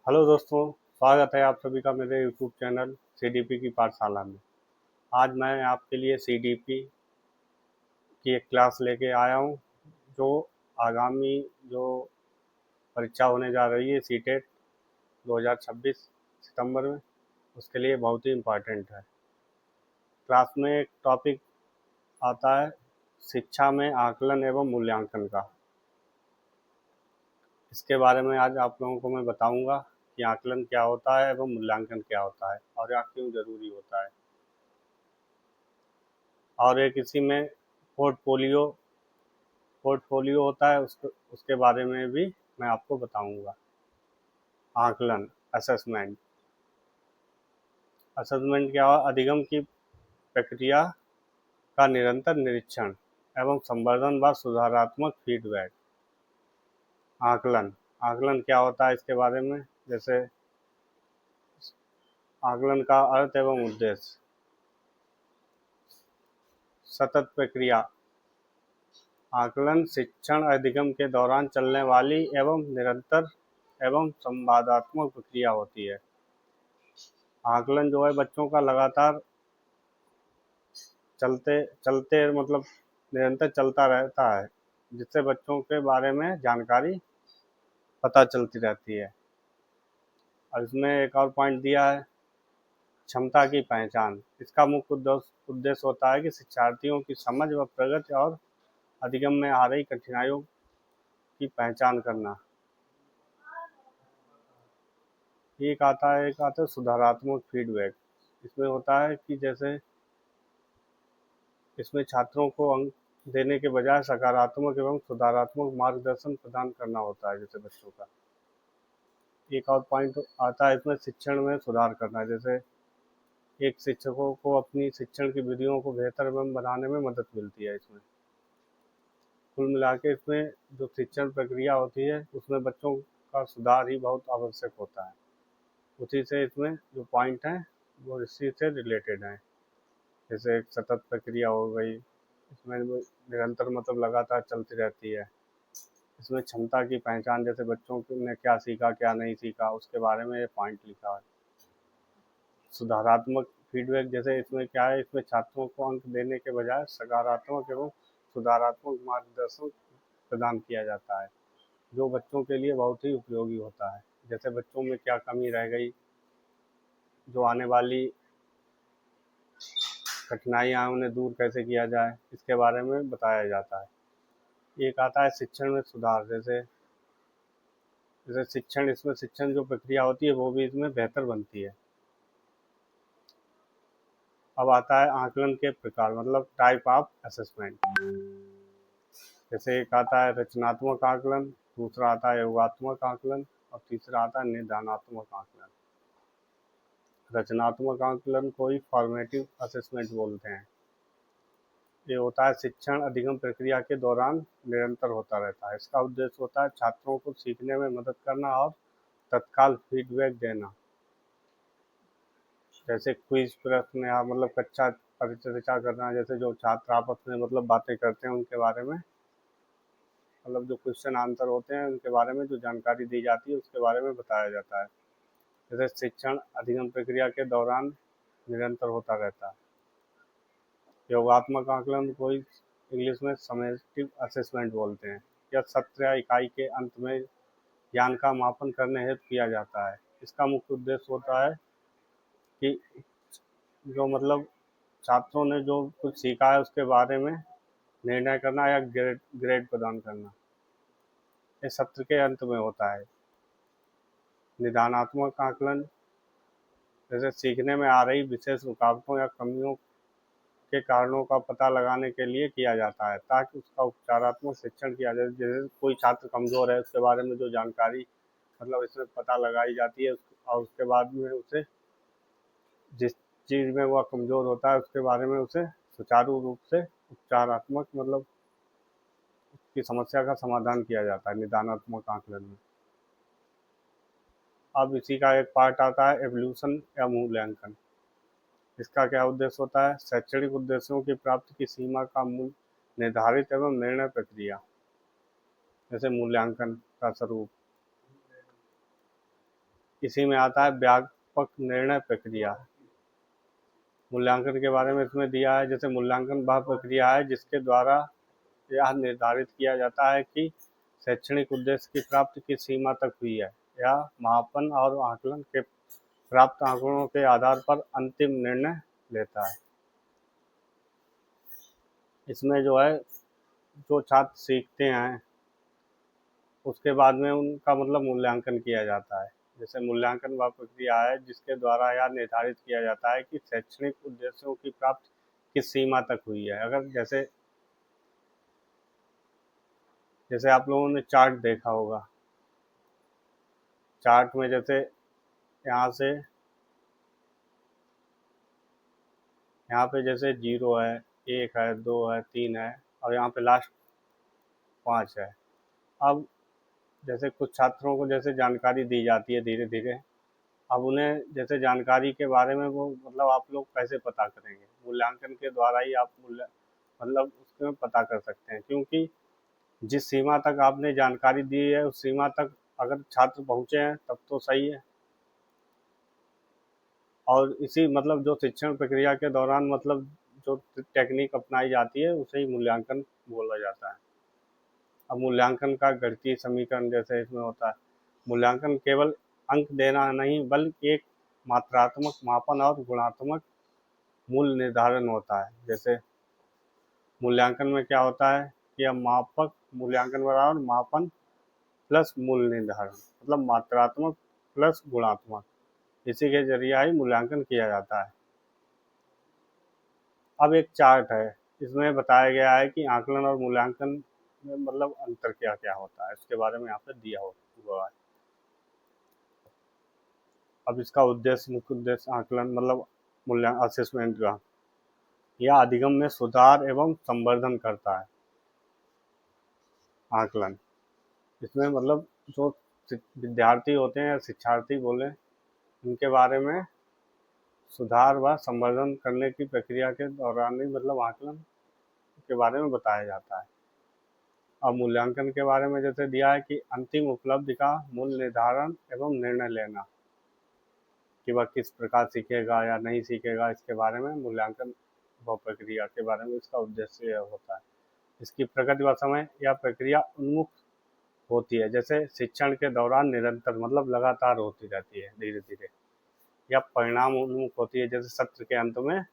Hello दोस्तों, स्वागत है आप सभी का मेरे यूट्यूब चैनल सीडीपी की पाठशाला में। आज मैं आपके लिए सीडीपी की एक क्लास लेके आया हूँ जो आगामी जो परीक्षा होने जा रही है सीटेट 2026 सितंबर में, उसके लिए बहुत ही इम्पोर्टेंट है। क्लास में एक टॉपिक आता है शिक्षा में आकलन एवं मूल्यांकन का। इसके बारे में आज आप लोगों को मैं बताऊंगा कि आकलन क्या होता है एवं मूल्यांकन क्या होता है और यह क्यों ज़रूरी होता है। और एक इसी में पोर्टफोलियो पोर्टफोलियो होता है, उसके बारे में भी मैं आपको बताऊंगा। आकलन, असेसमेंट। असेसमेंट क्या हुआ? अधिगम की प्रक्रिया का निरंतर निरीक्षण एवं संवर्धन व सुधारात्मक फीडबैक। आकलन, आकलन क्या होता है इसके बारे में, जैसे आकलन का अर्थ एवं उद्देश्य। सतत प्रक्रिया। आकलन शिक्षण अधिगम के दौरान चलने वाली एवं निरंतर एवं संवादात्मक प्रक्रिया होती है। आकलन जो है बच्चों का लगातार चलते चलते मतलब निरंतर चलता रहता है, जिससे बच्चों के बारे में जानकारी पता चलती रहती है। और इसमें एक और पॉइंट दिया है, क्षमता की पहचान। इसका मुख्य उद्देश्य होता है कि शिक्षार्थियों की समझ व प्रगति और अधिगम में आ रही कठिनाइयों की पहचान करना। एक आता है सुधारात्मक फीडबैक। इसमें होता है कि जैसे इसमें छात्रों को अंक देने के बजाय सकारात्मक एवं सुधारात्मक मार्गदर्शन प्रदान करना होता है जैसे बच्चों का। एक और पॉइंट आता है इसमें शिक्षण में सुधार करना। जैसे एक शिक्षकों को अपनी शिक्षण की विधियों को बेहतर एवं बनाने में मदद मिलती है इसमें। कुल मिला के इसमें जो शिक्षण प्रक्रिया होती है उसमें बच्चों का सुधार ही बहुत आवश्यक होता है। उसी से इसमें जो पॉइंट हैं वो इसी से रिलेटेड हैं। जैसे एक सतत प्रक्रिया हो गई, इसमें वो निरंतर मतलब लगातार चलती रहती है। इसमें क्षमता की पहचान, जैसे बच्चों ने क्या सीखा क्या नहीं सीखा उसके बारे में ये पॉइंट लिखा है। सुधारात्मक फीडबैक, जैसे इसमें क्या है, इसमें छात्रों को अंक देने के बजाय सकारात्मक एवं सुधारात्मक मार्गदर्शन प्रदान किया जाता है, जो बच्चों के लिए बहुत ही उपयोगी होता है। जैसे बच्चों में क्या कमी रह गई, जो आने वाली कठिनाइयाँ उन्हें दूर कैसे किया जाए, इसके बारे में बताया जाता है। एक आता है शिक्षण में सुधार। जैसे जैसे शिक्षण, इसमें शिक्षण जो प्रक्रिया होती है वो भी इसमें बेहतर बनती है। अब आता है आकलन के प्रकार, मतलब टाइप ऑफ असेसमेंट। जैसे एक आता है रचनात्मक आकलन, दूसरा आता है योगात्मक आकलन और तीसरा आता है निदानात्मक आकलन। रचनात्मक आकलन को ही फॉर्मेटिव असेसमेंट बोलते हैं। ये होता है शिक्षण अधिगम प्रक्रिया के दौरान निरंतर होता रहता है। इसका उद्देश्य होता है छात्रों को सीखने में मदद करना और तत्काल फीडबैक देना। जैसे क्विज प्रश्न या मतलब कक्षा परिचर्चा करना, जैसे जो छात्र आपस में मतलब बातें करते हैं उनके बारे में, मतलब जो क्वेश्चन आंसर होते हैं उनके बारे में जो जानकारी दी जाती है उसके बारे में बताया जाता है। जैसे शिक्षण अधिगम प्रक्रिया के दौरान निरंतर होता रहता है। योगात्मक आकलन को इंग्लिश में समेटिव असेसमेंट बोलते हैं। यह सत्र या इकाई के अंत में ज्ञान का मापन करने हेतु किया जाता है। इसका मुख्य उद्देश्य होता है कि जो मतलब छात्रों ने जो कुछ सीखा है उसके बारे में निर्णय करना या ग्रेड ग्रेड प्रदान करना। ये सत्र के अंत में होता है। निदानात्मक आकलन, जैसे सीखने में आ रही विशेष रुकावटों या कमियों के कारणों का पता लगाने के लिए किया जाता है ताकि उसका उपचारात्मक शिक्षण किया जाए। जैसे कोई छात्र कमज़ोर है उसके बारे में जो जानकारी मतलब इसमें पता लगाई जाती है, और उसके बाद में उसे जिस चीज़ में वह कमज़ोर होता है उसके बारे में उसे सुचारू रूप से उपचारात्मक मतलब की समस्या का समाधान किया जाता है निदानात्मक आकलन में। अब इसी का एक पार्ट आता है एवोल्यूशन या मूल्यांकन। इसका क्या उद्देश्य होता है? शैक्षणिक उद्देश्यों की प्राप्ति की सीमा का मूल निर्धारित एवं निर्णय प्रक्रिया। जैसे मूल्यांकन का स्वरूप, इसी में आता है व्यापक निर्णय प्रक्रिया। मूल्यांकन के बारे में इसमें दिया है, जैसे मूल्यांकन वह प्रक्रिया है जिसके द्वारा यह निर्धारित किया जाता है कि शैक्षणिक उद्देश्य की प्राप्ति किस सीमा तक हुई है। यह मापन और आकलन के प्राप्त आंकड़ों के आधार पर अंतिम निर्णय लेता है। इसमें जो है, जो छात्र सीखते हैं उसके बाद में उनका मतलब मूल्यांकन किया जाता है। जैसे मूल्यांकन वह प्रक्रिया है जिसके द्वारा यह निर्धारित किया जाता है कि शैक्षणिक उद्देश्यों की प्राप्ति किस सीमा तक हुई है। अगर जैसे जैसे आप लोगों ने चार्ट देखा होगा, चार्ट में जैसे यहाँ से यहाँ पे जैसे 0 है, 1 है, 2 है, 3 है और यहाँ पे लास्ट 5 है। अब जैसे कुछ छात्रों को जैसे जानकारी दी जाती है धीरे धीरे, अब उन्हें जैसे जानकारी के बारे में वो मतलब आप लोग कैसे पता करेंगे? मूल्यांकन के द्वारा ही आप मतलब उसमें पता कर सकते हैं, क्योंकि जिस सीमा तक आपने जानकारी दी है उस सीमा तक अगर छात्र पहुँचे हैं तब तो सही है। और इसी मतलब जो शिक्षण प्रक्रिया के दौरान मतलब जो टेक्निक अपनाई जाती है उसे ही मूल्यांकन बोला जाता है। अब मूल्यांकन का गणितीय समीकरण जैसे इसमें होता है, मूल्यांकन केवल अंक देना नहीं बल्कि एक मात्रात्मक मापन और गुणात्मक मूल्य निर्धारण होता है। जैसे मूल्यांकन में क्या होता है कि अब मापक मूल्यांकन बराबर मापन प्लस मूल्य निर्धारण, मतलब मात्रात्मक प्लस गुणात्मक, इसी के जरिए ही मूल्यांकन किया जाता है। अब एक चार्ट है, इसमें बताया गया है कि आकलन और मूल्यांकन में मतलब अंतर क्या क्या होता है, इसके बारे में यहाँ पे दिया हुआ है। अब इसका उद्देश्य, मुख्य उद्देश्य आकलन मतलब मूल्यांकन असेसमेंट का, यह अधिगम में सुधार एवं संवर्धन करता है। आकलन इसमें मतलब जो विद्यार्थी होते हैं या शिक्षार्थी बोले, उनके बारे में सुधार व संवर्धन करने की प्रक्रिया के दौरान ही मतलब आकलन के बारे में बताया जाता है। अब मूल्यांकन के बारे में जैसे दिया है कि अंतिम उपलब्धि का मूल्य निर्धारण एवं निर्णय लेना कि वह किस प्रकार सीखेगा या नहीं सीखेगा, इसके बारे में मूल्यांकन व प्रक्रिया के बारे में इसका उद्देश्य यह होता है। इसकी प्रगति व समय या प्रक्रिया उन्मुख होती है, जैसे शिक्षण के दौरान निरंतर मतलब लगातार होती रहती है धीरे धीरे, या परिणाम उन्मुख होती है, जैसे सत्र के अंत में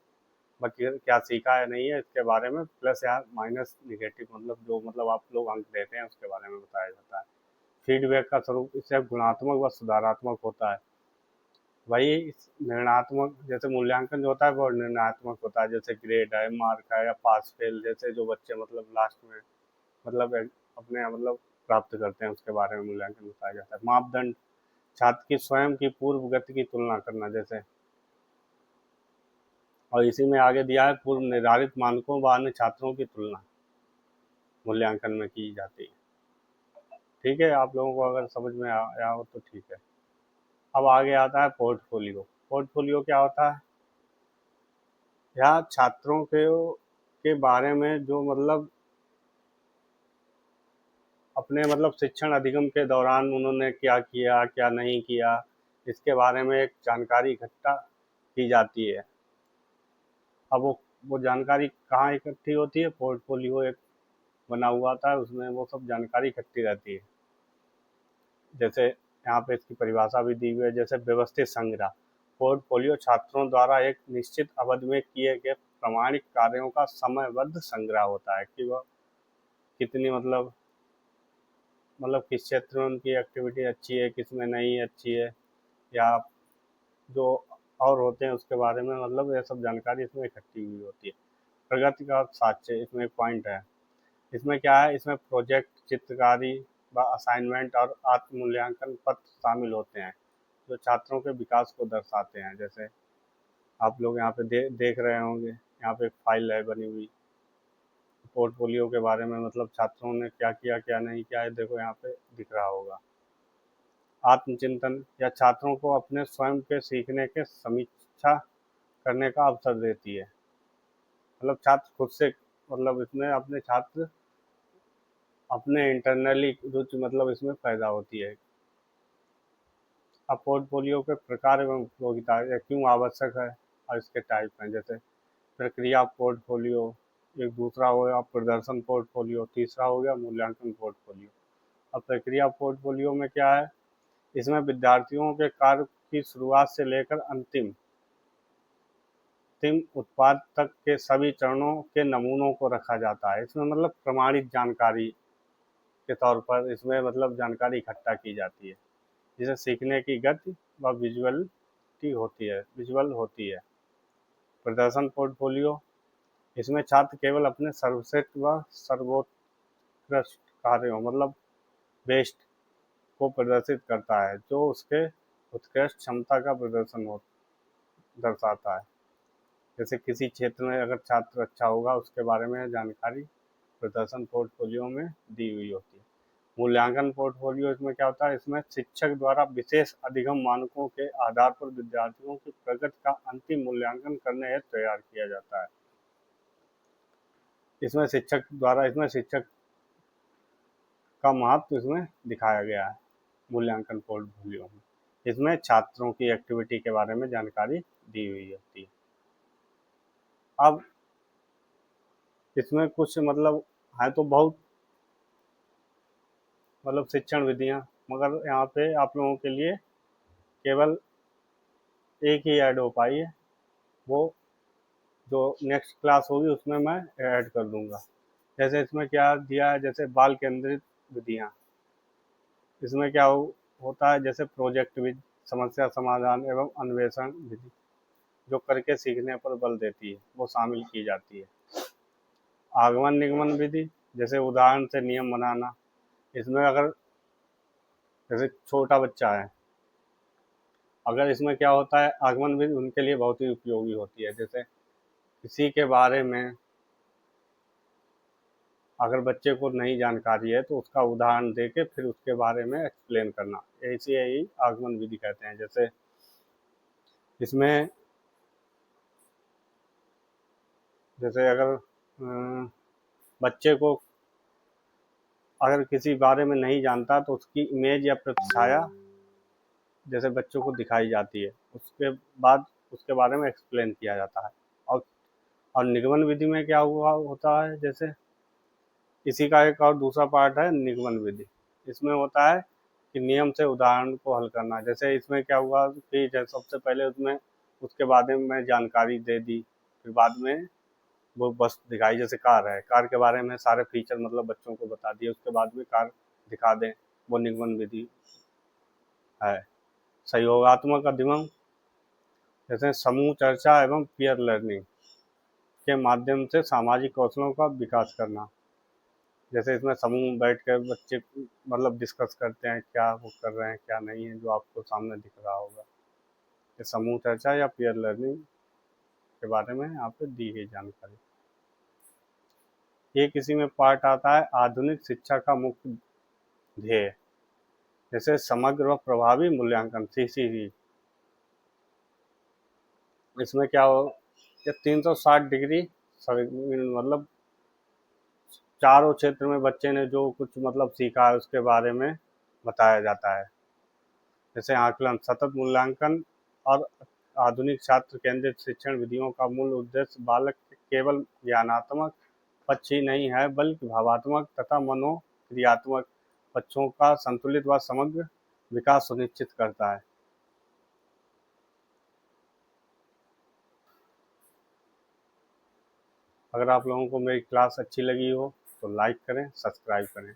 बच्चे क्या सीखा है नहीं है इसके बारे में प्लस या माइनस निगेटिव मतलब जो मतलब आप लोग अंक देते हैं उसके बारे में बताया जाता है। फीडबैक का स्वरूप इससे गुणात्मक व सुधारात्मक होता है। वही निर्णयात्मक जैसे मूल्यांकन जो होता है वो निर्णयात्मक होता है, जैसे ग्रेड है, मार्क है या पास फेल, जैसे जो बच्चे मतलब लास्ट में मतलब अपने मतलब प्राप्त करते हैं उसके बारे में मूल्यांकन बताया जाता है। मापदंड छात्र की स्वयं की पूर्व गति की तुलना करना, जैसे और इसी में आगे दिया है पूर्व निर्धारित मानकों व अन्य छात्रों की तुलना मूल्यांकन में की जाती है। ठीक है, आप लोगों को अगर समझ में आया हो तो ठीक है। अब आगे आता है पोर्टफोलियो। पोर्टफोलियो क्या होता है? यह छात्रों के बारे में जो मतलब अपने मतलब शिक्षण अधिगम के दौरान उन्होंने क्या किया क्या नहीं किया, इसके बारे में एक जानकारी इकट्ठा की जाती है। अब वो जानकारी कहाँ इकट्ठी होती है? पोर्टफोलियो एक बना हुआ था, उसमें वो सब जानकारी इकट्ठी रहती है। जैसे यहाँ पे इसकी परिभाषा भी दी हुई है, जैसे व्यवस्थित संग्रह। पोर्टफोलियो छात्रों द्वारा एक निश्चित अवधि में किए गए प्रामाणिक कार्यों का समयबद्ध संग्रह होता है कि वह कितनी मतलब किस क्षेत्र में उनकी एक्टिविटी अच्छी है, किस में नहीं अच्छी है, या जो और होते हैं उसके बारे में मतलब ये सब जानकारी इसमें इकट्ठी हुई होती है। प्रगति का साक्ष्य इसमें एक पॉइंट है। इसमें क्या है, इसमें प्रोजेक्ट, चित्रकारी व असाइनमेंट और आत्म मूल्यांकन पत्र शामिल होते हैं जो छात्रों के विकास को दर्शाते हैं। जैसे आप लोग यहाँ पे देख रहे होंगे, यहाँ पे एक फाइल है बनी हुई पोर्टफोलियो के बारे में, मतलब छात्रों ने क्या किया क्या नहीं किया है, देखो यहाँ पे दिख रहा होगा। आत्मचिंतन या छात्रों को अपने स्वयं के सीखने के समीक्षा करने का अवसर देती है। मतलब छात्र खुद से मतलब इसमें अपने छात्र अपने इंटरनली रुचि मतलब इसमें पैदा होती है। अब पोर्टफोलियो के प्रकार एवं उपयोगिता या क्यों आवश्यक है और इसके टाइप हैं, जैसे प्रक्रिया पोर्टफोलियो, एक दूसरा हो गया प्रदर्शन पोर्टफोलियो, तीसरा हो गया मूल्यांकन पोर्टफोलियो। अब प्रक्रिया पोर्टफोलियो में क्या है, इसमें विद्यार्थियों के कार्य की शुरुआत से लेकर अंतिम उत्पाद तक के सभी चरणों के नमूनों को रखा जाता है। इसमें मतलब प्रमाणित जानकारी के तौर पर इसमें मतलब जानकारी इकट्ठा की जाती है, जिसे सीखने की गति व विजुअल होती है। प्रदर्शन पोर्टफोलियो, इसमें छात्र केवल अपने सर्वश्रेष्ठ व सर्वोत्कृष्ट कार्यों मतलब बेस्ट को प्रदर्शित करता है, जो उसके उत्कृष्ट क्षमता का प्रदर्शन दर्शाता है। जैसे किसी क्षेत्र में अगर छात्र अच्छा होगा उसके बारे में जानकारी प्रदर्शन पोर्टफोलियो में दी हुई होती है। मूल्यांकन पोर्टफोलियो, इसमें क्या होता है, इसमें शिक्षक द्वारा विशेष अधिगम मानकों के आधार पर विद्यार्थियों की प्रगति का अंतिम मूल्यांकन करने हेतु तैयार किया जाता है। इसमें शिक्षक का महत्व इसमें दिखाया गया है मूल्यांकन पोर्टफोलियो में। इसमें छात्रों की एक्टिविटी के बारे में जानकारी दी हुई होती है। अब इसमें कुछ मतलब है तो बहुत मतलब शिक्षण विधियां, मगर यहाँ पे आप लोगों के लिए केवल एक ही ऐड हो पाई है, वो जो नेक्स्ट क्लास होगी उसमें मैं ऐड कर दूंगा। जैसे इसमें क्या दिया है, जैसे बाल केंद्रित विधियां, इसमें क्या होता है, जैसे प्रोजेक्ट विधि, समस्या समाधान एवं अन्वेषण विधि जो करके सीखने पर बल देती है, वो शामिल की जाती है। आगमन निगमन विधि, जैसे उदाहरण से नियम बनाना, इसमें अगर जैसे छोटा बच्चा है, अगर इसमें क्या होता है, आगमन विधि उनके लिए बहुत ही उपयोगी होती है। जैसे किसी के बारे में अगर बच्चे को नई जानकारी है तो उसका उदाहरण दे के फिर उसके बारे में एक्सप्लेन करना, ऐसी ही आगमन विधि कहते हैं। जैसे इसमें जैसे अगर बच्चे को अगर किसी बारे में नहीं जानता तो उसकी इमेज या प्रतिछाया जैसे बच्चों को दिखाई जाती है, उसके बाद उसके बारे में एक्सप्लेन किया जाता है। और निगमन विधि में क्या हुआ होता है, जैसे इसी का एक और दूसरा पार्ट है निगमन विधि। इसमें होता है कि नियम से उदाहरण को हल करना। जैसे इसमें क्या हुआ कि जैसे सबसे पहले उसमें उसके बारे में जानकारी दे दी, फिर बाद में वो बस दिखाई, जैसे कार है, कार के बारे में सारे फीचर मतलब बच्चों को बता दिए, उसके बाद में कार दिखा दें, वो निगमन विधि है। सहयोगात्मक अधिगम, जैसे समूह चर्चा एवं पीयर लर्निंग के माध्यम से सामाजिक कौशलों का विकास करना। जैसे इसमें समूह बैठ कर बच्चे मतलब डिस्कस करते हैं क्या वो कर रहे हैं क्या नहीं है, जो आपको सामने दिख रहा होगा। ये समूह चर्चा या पीयर लर्निंग के बारे में यहाँ पे दी गई जानकारी। ये किसी में पार्ट आता है आधुनिक शिक्षा का मुख्य ध्येय, जैसे समग्र व प्रभावी मूल्यांकन CCV। इसमें क्या हो, ये 360 डिग्री मतलब चारों क्षेत्र में बच्चे ने जो कुछ मतलब सीखा है उसके बारे में बताया जाता है। जैसे आकलन, सतत मूल्यांकन और आधुनिक छात्र केंद्रित शिक्षण विधियों का मूल उद्देश्य बालक के केवल ज्ञानात्मक पक्ष ही नहीं है, बल्कि भावात्मक तथा मनोक्रियात्मक पक्षों का संतुलित व समग्र विकास सुनिश्चित करता है। अगर आप लोगों को मेरी क्लास अच्छी लगी हो तो लाइक करें, सब्सक्राइब करें।